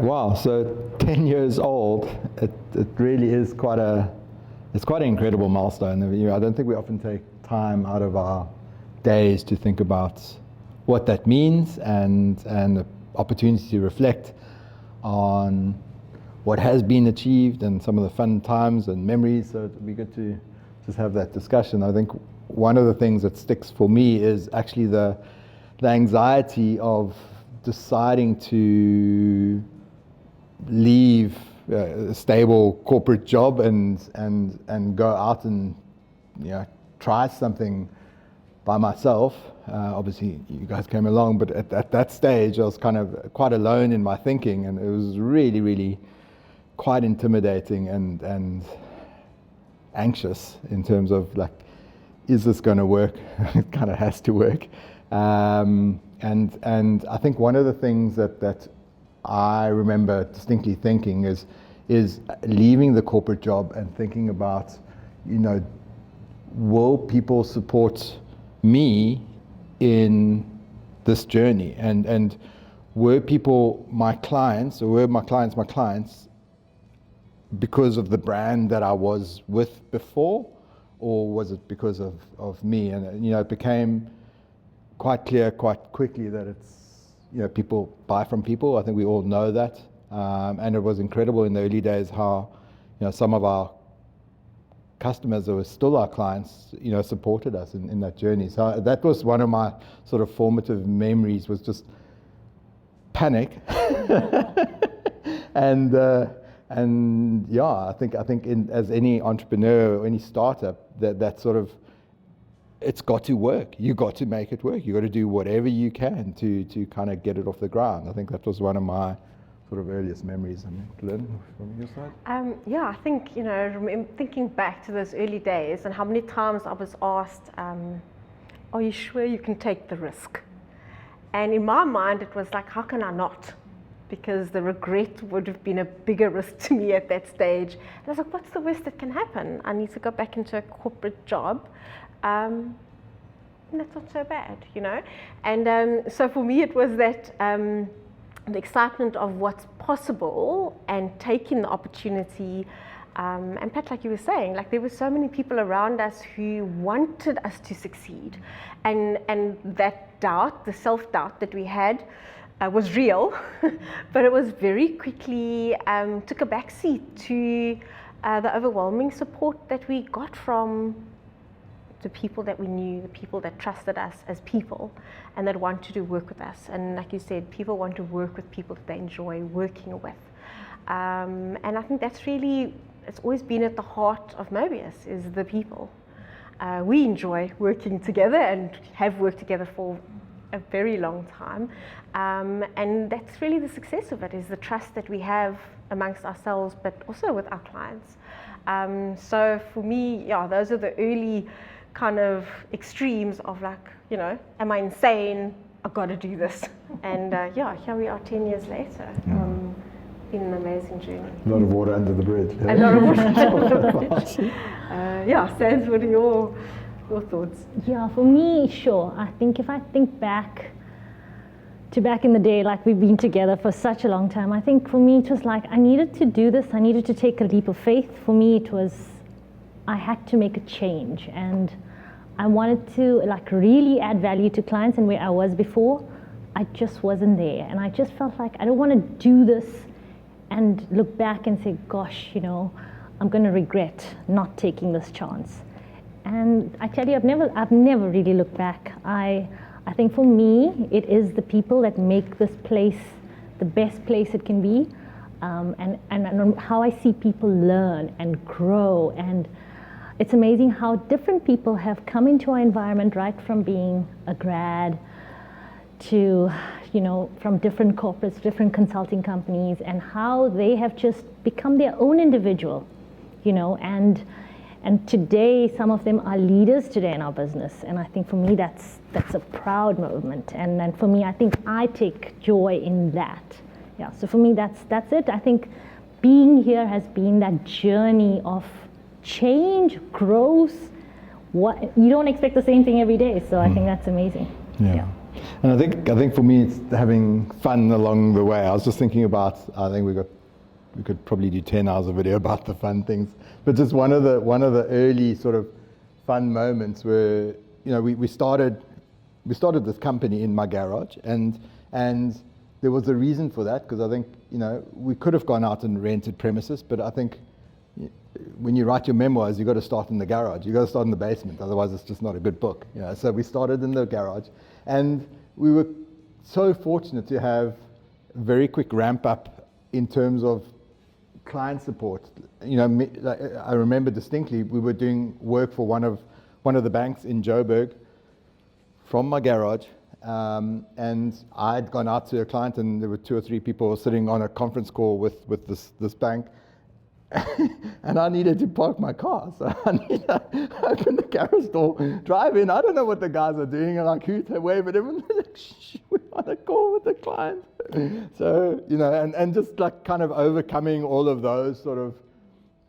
wow, so 10 years old, it really is it's quite an incredible milestone. I don't think we often take time out of our days to think about what that means and the opportunity to reflect on what has been achieved and some of the fun times and memories. So it'd be good to just have that discussion. I think one of the things that sticks for me is actually the anxiety of deciding to leave a stable corporate job and go out and try something by myself. Obviously you guys came along, but at that stage I was kind of quite alone in my thinking, and it was really, really quite intimidating and anxious in terms of like, is this going to work? It kind of has to work. And I think one of the things that I remember distinctly thinking is leaving the corporate job and thinking about, will people support me in this journey? And were people my clients, or were my clients my clients because of the brand that I was with before, or was it because of me? And it became quite clear quite quickly that it's, people buy from people. I think we all know that. And it was incredible in the early days how, some of our customers that were still our clients, supported us in that journey. So that was one of my sort of formative memories, was just panic. And yeah, I think as any entrepreneur or any startup, that sort of, it's got to work. You got to make it work. You got to do whatever you can to kind of get it off the ground. I think that was one of my sort of earliest memories. I mean, Lynn, from your side? Yeah, I think, thinking back to those early days and how many times I was asked, are you sure you can take the risk? And in my mind, it was like, how can I not? Because the regret would have been a bigger risk to me at that stage. And I was like, what's the worst that can happen? I need to go back into a corporate job. And that's not so bad, And so for me, it was that the excitement of what's possible and taking the opportunity. And Pat, like you were saying, like there were so many people around us who wanted us to succeed. And that doubt, the self-doubt that we had, was real, but it was very quickly took a backseat to the overwhelming support that we got from the people that we knew, the people that trusted us as people and that wanted to work with us. And like you said, people want to work with people that they enjoy working with. And I think that's really, it's always been at the heart of Mobius, is the people. We enjoy working together and have worked together for a very long time. And that's really the success of it, is the trust that we have amongst ourselves, but also with our clients. So for me, yeah, those are the early kind of extremes of like, am I insane? I've got to do this. And yeah, here we are 10 years later. Been an amazing journey. A lot of water under the bridge. A lot of water under the bridge. Yeah, Sands, what are your thoughts? Yeah, for me, sure. I think if I think back in the day, like we've been together for such a long time, I think for me it was like I needed to do this. I needed to take a leap of faith. For me, it was I had to make a change, and I wanted to like really add value to clients. And where I was before, I just wasn't there, and I just felt like I don't want to do this and look back and say, gosh, I'm going to regret not taking this chance. And I tell you, I've never really looked back. I think for me, it is the people that make this place the best place it can be, and how I see people learn and grow. And it's amazing how different people have come into our environment, right from being a grad to, from different corporates, different consulting companies, and how they have just become their own individual, and today some of them are leaders today in our business. And I think for me that's a proud moment, and for me I think I take joy in that. Yeah, so for me that's it. I think being here has been that journey of change, growth. What you don't expect the same thing every day, so I think that's amazing. Yeah. And I think for me, it's having fun along the way. I was just thinking about, I think we could probably do 10 hours of video about the fun things, but just one of the early sort of fun moments where, we started this company in my garage, and there was a reason for that, because I think, we could have gone out and rented premises, but I think when you write your memoirs, you've got to start in the garage. You've got to start in the basement, otherwise it's just not a good book. So we started in the garage, and we were so fortunate to have a very quick ramp up in terms of client support. I remember distinctly, we were doing work for one of the banks in Joburg from my garage, and I'd gone out to a client, and there were 2 or 3 people sitting on a conference call with this bank, and I needed to park my car, so I need to open the garage door, drive in. I don't know what the guys are doing, and like who's away, but everyone's like, shh, we're on a call with the client. So, and just like kind of overcoming all of those sort of,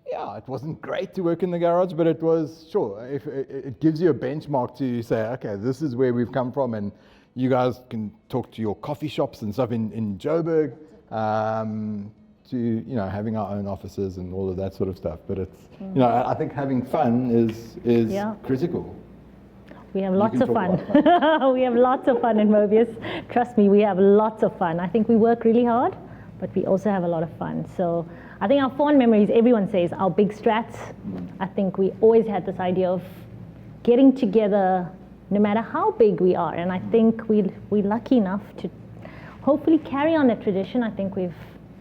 it wasn't great to work in the garage, but it was, sure, if it gives you a benchmark to say, okay, this is where we've come from, and you guys can talk to your coffee shops and stuff in Joburg, to having our own offices and all of that sort of stuff. But it's I think having fun is critical. We have lots of fun. We have lots of fun in Mobius. Trust me, we have lots of fun. I think we work really hard, but we also have a lot of fun. So I think our fond memories, everyone says, our big strats. I think we always had this idea of getting together no matter how big we are. And I think we're lucky enough to hopefully carry on that tradition. I think we've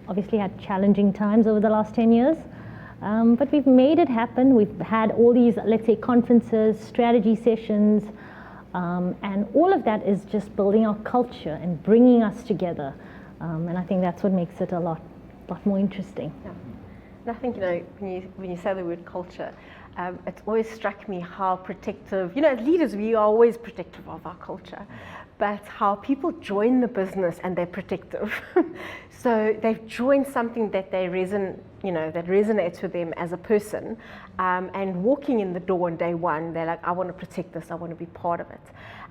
obviously had challenging times over the last 10 years, but we've made it happen. We've had all these, let's say, conferences, strategy sessions, and all of that is just building our culture and bringing us together. And I think that's what makes it a lot more interesting. Yeah. And I think, when you say the word culture, it's always struck me how protective, as leaders, we are always protective of our culture, but how people join the business and they're protective. So they've joined something that that resonates with them as a person, and walking in the door on day one, they're like, I want to protect this, I want to be part of it.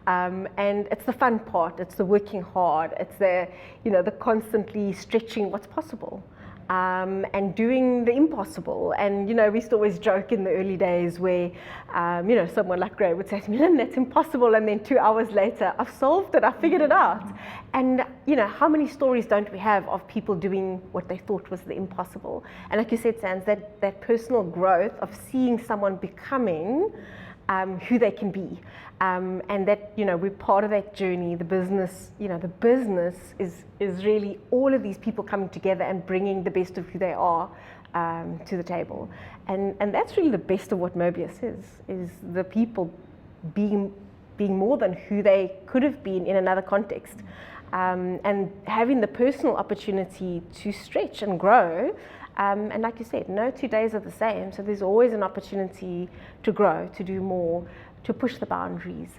And it's the fun part, it's the working hard, it's the constantly stretching what's possible. And doing the impossible. And, we used to always joke in the early days where, someone like Gray would say to me, Lynn, that's impossible. And then 2 hours later, I've solved it, I figured it out. And, how many stories don't we have of people doing what they thought was the impossible? And like you said, Sands, that personal growth of seeing someone becoming who they can be. And that, we're part of that journey. The business, the business is really all of these people coming together and bringing the best of who they are to the table. And that's really the best of what Mobius is the people being more than who they could have been in another context. And having the personal opportunity to stretch and grow. And like you said, no 2 days are the same. So there's always an opportunity to grow, to do more, to push the boundaries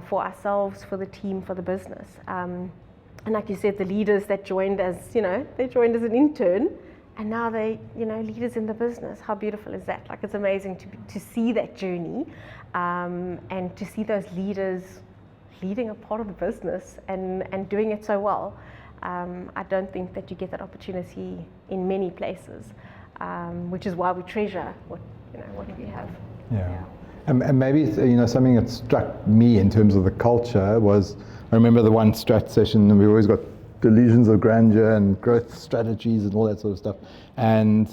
for ourselves, for the team, for the business. And like you said, the leaders that joined as, they joined as an intern, and now they, leaders in the business. How beautiful is that? Like, it's amazing to see that journey, and to see those leaders leading a part of the business and doing it so well. I don't think that you get that opportunity in many places, which is why we treasure what we have. Yeah. And maybe something that struck me in terms of the culture was, I remember the one strat session, and we always got delusions of grandeur and growth strategies and all that sort of stuff. And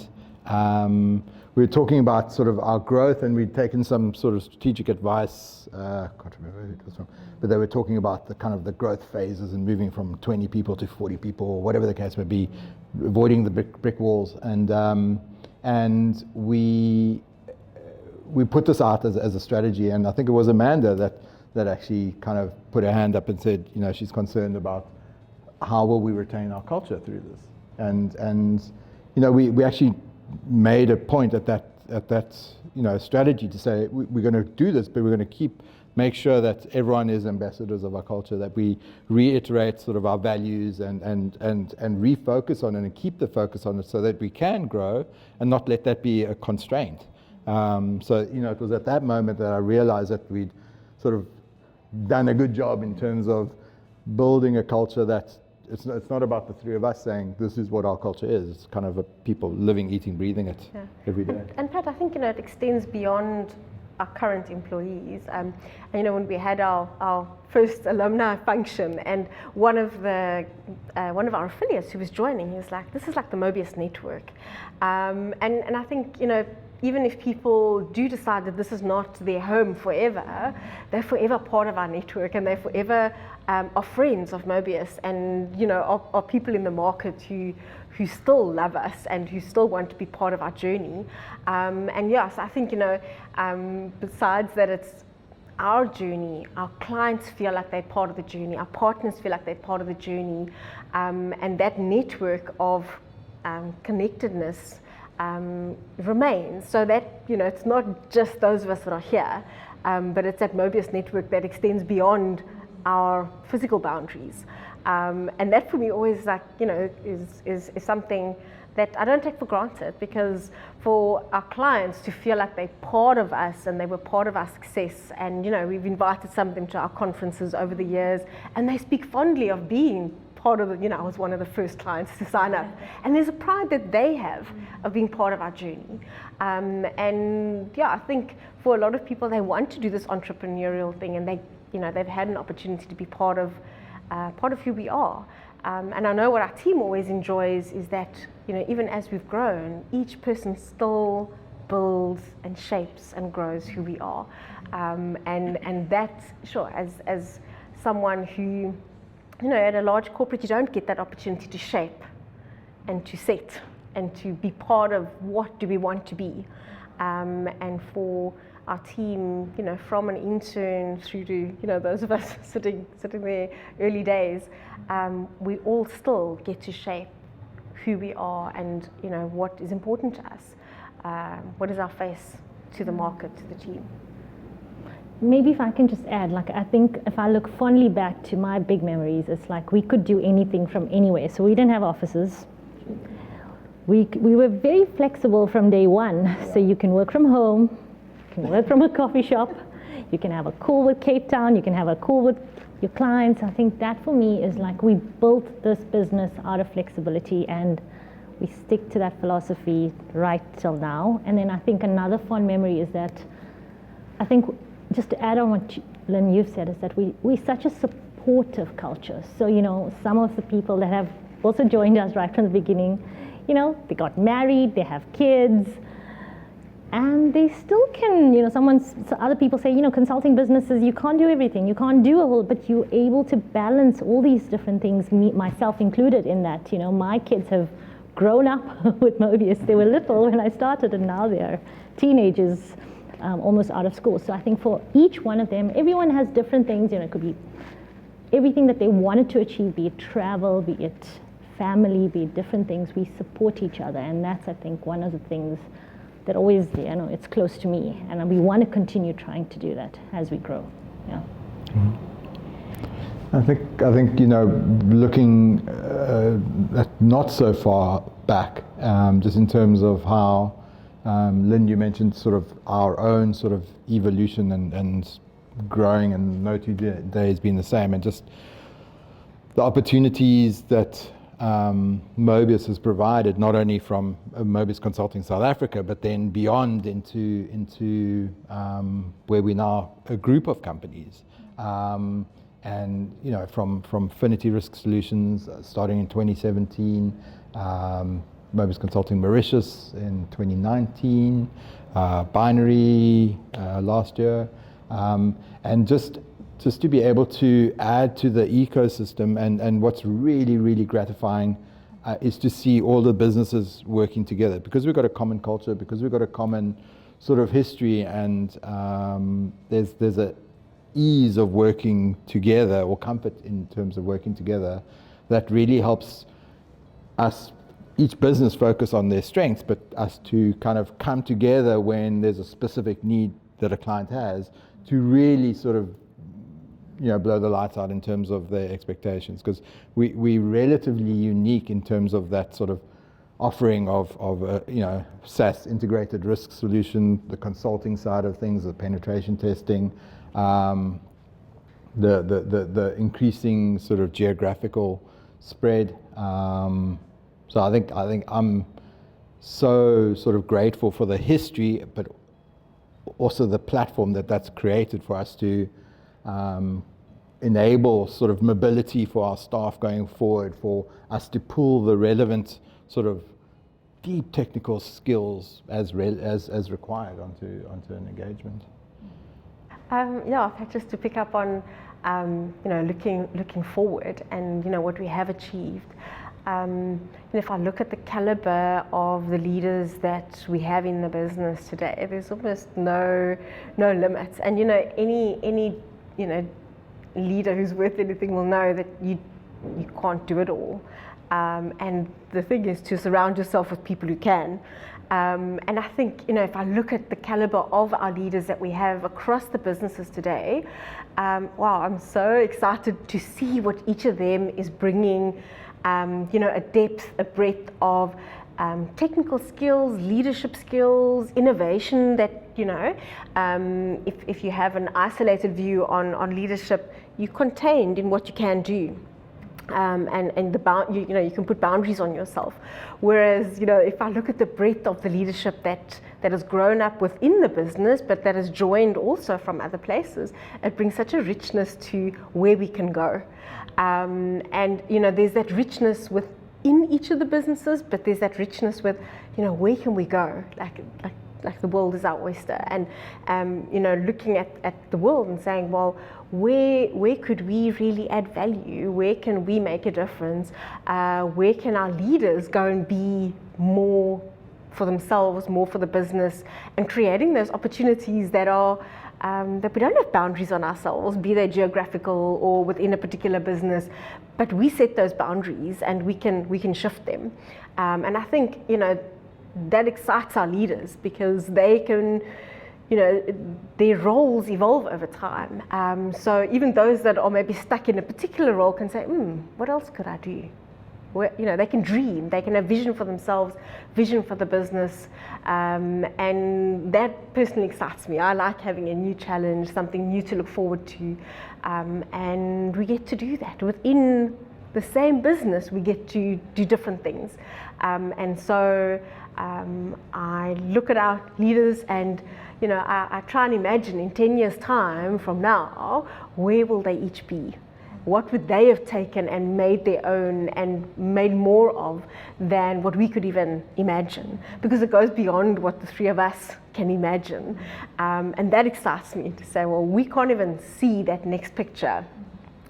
we were talking about sort of our growth, and we'd taken some sort of strategic advice. I can't remember who it was from, but they were talking about the kind of the growth phases and moving from 20 people to 40 people, or whatever the case may be, avoiding the brick walls. And we put this out as a strategy, and I think it was Amanda that actually kind of put her hand up and said, she's concerned about how will we retain our culture through this. And we actually made a point at that strategy to say we're going to do this, but we're going to make sure that everyone is ambassadors of our culture, that we reiterate sort of our values and refocus on it and keep the focus on it so that we can grow and not let that be a constraint. So it was at that moment that I realized that we'd sort of done a good job in terms of building a culture that it's not about the three of us saying this is what our culture is. It's kind of a people living, eating, breathing it every day. And Pat, I think it extends beyond our current employees. And when we had our first alumni function, and one of our affiliates who was joining, he was like, "This is like the Mobius network," and I think even if people do decide that this is not their home forever, they're forever part of our network, and they forever are friends of Mobius, and are people in the market who still love us and who still want to be part of our journey. And yes, I think besides that, it's our journey. Our clients feel like they're part of the journey. Our partners feel like they're part of the journey, and that network of connectedness remains, so that it's not just those of us that are here, but it's that Mobius network that extends beyond our physical boundaries, and that for me always is something that I don't take for granted, because for our clients to feel like they're part of us and they were part of our success, and we've invited some of them to our conferences over the years, and they speak fondly of being part of I was one of the first clients to sign up, and there's a pride that they have of being part of our journey. And yeah, I think for a lot of people, they want to do this entrepreneurial thing, and they've had an opportunity to be part of who we are. And I know what our team always enjoys is that even as we've grown, each person still builds and shapes and grows who we are. And that's sure, as someone who at a large corporate, you don't get that opportunity to shape and to set and to be part of what do we want to be. And for our team, from an intern through to those of us sitting there early days, we all still get to shape who we are and what is important to us. What is our face to the market, to the team. Maybe if I can just add, I think if I look fondly back to my big memories, it's like we could do anything from anywhere. So we didn't have offices. We were very flexible from day one. Yeah. So you can work from home, you can work from a coffee shop, you can have a call with Cape Town, you can have a call with your clients. I think that for me is we built this business out of flexibility, and we stick to that philosophy right till now. And then I think another fond memory is that I think, just to add on what Lynn, you've said, is that we're such a supportive culture. So, some of the people that have also joined us right from the beginning, they got married, they have kids, and they still can, other people say, consulting businesses, you can't do everything, you can't do a whole, but you're able to balance all these different things, myself included in that. My kids have grown up with Mobius. They were little when I started, and now they're teenagers. Almost out of school. So I think for each one of them, everyone has different things. It could be everything that they wanted to achieve, be it travel, be it family, be it different things. We support each other, and that's, I think, one of the things that always, it's close to me, and we want to continue trying to do that as we grow. Yeah. I think looking at not so far back, just in terms of how. Lynn, you mentioned sort of our own sort of evolution and growing, and no 2 days being the same, and just the opportunities that Mobius has provided, not only from Mobius Consulting South Africa, but then beyond into where we're now a group of companies. And from Phinity Risk Solutions starting in 2017. Mobius Consulting Mauritius in 2019, Binary last year, and just to be able to add to the ecosystem, and what's really, really gratifying is to see all the businesses working together, because we've got a common culture, because we've got a common sort of history, and there's a ease of working together, or comfort in terms of working together, that really helps us, each business focus on their strengths, but us to kind of come together when there's a specific need that a client has, to really sort of blow the lights out in terms of their expectations, because we're relatively unique in terms of that sort of offering of SaaS, integrated risk solution, the consulting side of things, the penetration testing, the increasing sort of geographical spread. So I think I'm so sort of grateful for the history, but also the platform that's created for us to enable sort of mobility for our staff going forward, for us to pull the relevant sort of deep technical skills as required onto an engagement. Yeah, just to pick up on looking forward and what we have achieved. If I look at the caliber of the leaders that we have in the business today, there's almost no limits. And any leader who's worth anything will know that you can't do it all. And the thing is to surround yourself with people who can. And I think, if I look at the caliber of our leaders that we have across the businesses today, wow, I'm so excited to see what each of them is bringing, a depth, a breadth of technical skills, leadership skills, innovation that, if you have an isolated view on leadership, you're contained in what you can do. And you can put boundaries on yourself. Whereas, if I look at the breadth of the leadership that has grown up within the business, but that has joined also from other places, it brings such a richness to where we can go. And there's that richness within each of the businesses, but there's that richness with, where can we go? Like the world is our oyster, and looking at the world and saying, well, where could we really add value? Where can we make a difference? Where can our leaders go and be more for themselves, more for the business, and creating those opportunities that are that we don't have boundaries on ourselves, be they geographical or within a particular business, but we set those boundaries and we can shift them. And I think that excites our leaders because they can, their roles evolve over time. So even those that are maybe stuck in a particular role can say, what else could I do? They can dream, they can have vision for themselves, vision for the business, and that personally excites me. I like having a new challenge, something new to look forward to, and we get to do that within the same business. We get to do different things, and so I look at our leaders and I try and imagine in 10 years' time from now, where will they each be? What would they have taken and made their own and made more of than what we could even imagine? Because it goes beyond what the three of us can imagine. And that excites me to say, well, we can't even see that next picture.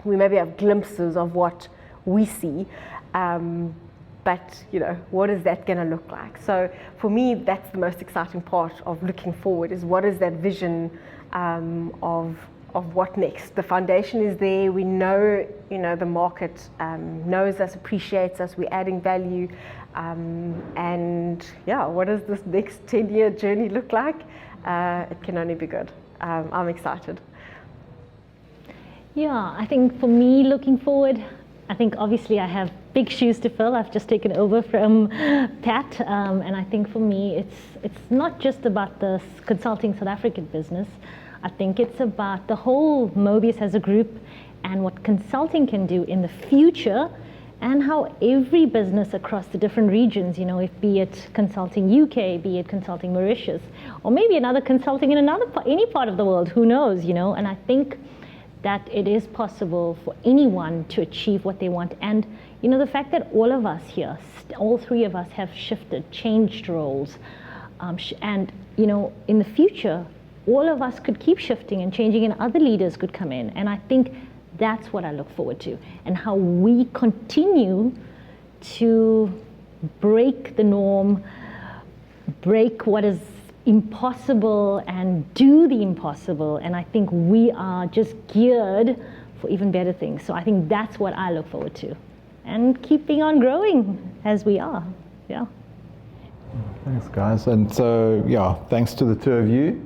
We maybe have glimpses of what we see. But what is that going to look like? So for me, that's the most exciting part of looking forward, is what is that vision of what next. The foundation is there. We know, the market knows us, appreciates us. We're adding value, and what does this next 10-year journey look like? It can only be good. I'm excited. Yeah, I think for me, looking forward, I think obviously I have big shoes to fill. I've just taken over from Pat, and I think for me, it's not just about the Consulting South African business. I think it's about the whole Mobius as a group and what consulting can do in the future, and how every business across the different regions, if be it consulting UK, be it consulting Mauritius, or maybe another consulting in any part of the world, who knows, and I think that it is possible for anyone to achieve what they want. And the fact that all of us here, all three of us, have shifted, changed roles, and in the future, all of us could keep shifting and changing, and other leaders could come in. And I think that's what I look forward to, and how we continue to break the norm, break what is impossible and do the impossible. And I think we are just geared for even better things. So I think that's what I look forward to, and keeping on growing as we are. Yeah. Thanks, guys. And so, thanks to the two of you.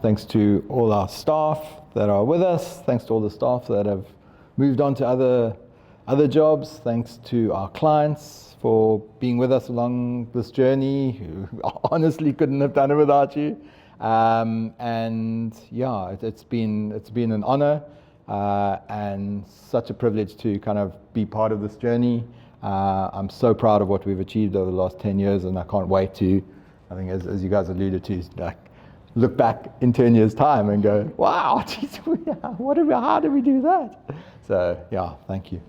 Thanks to all our staff that are with us. Thanks to all the staff that have moved on to other jobs. Thanks to our clients for being with us along this journey, who honestly couldn't have done it without you. It's been an honor. and such a privilege to kind of be part of this journey. I'm so proud of what we've achieved over the last 10 years, and I can't wait to, I think as you guys alluded to, like, look back in 10 years' time and go, wow, geez, how did we do that? So yeah, thank you.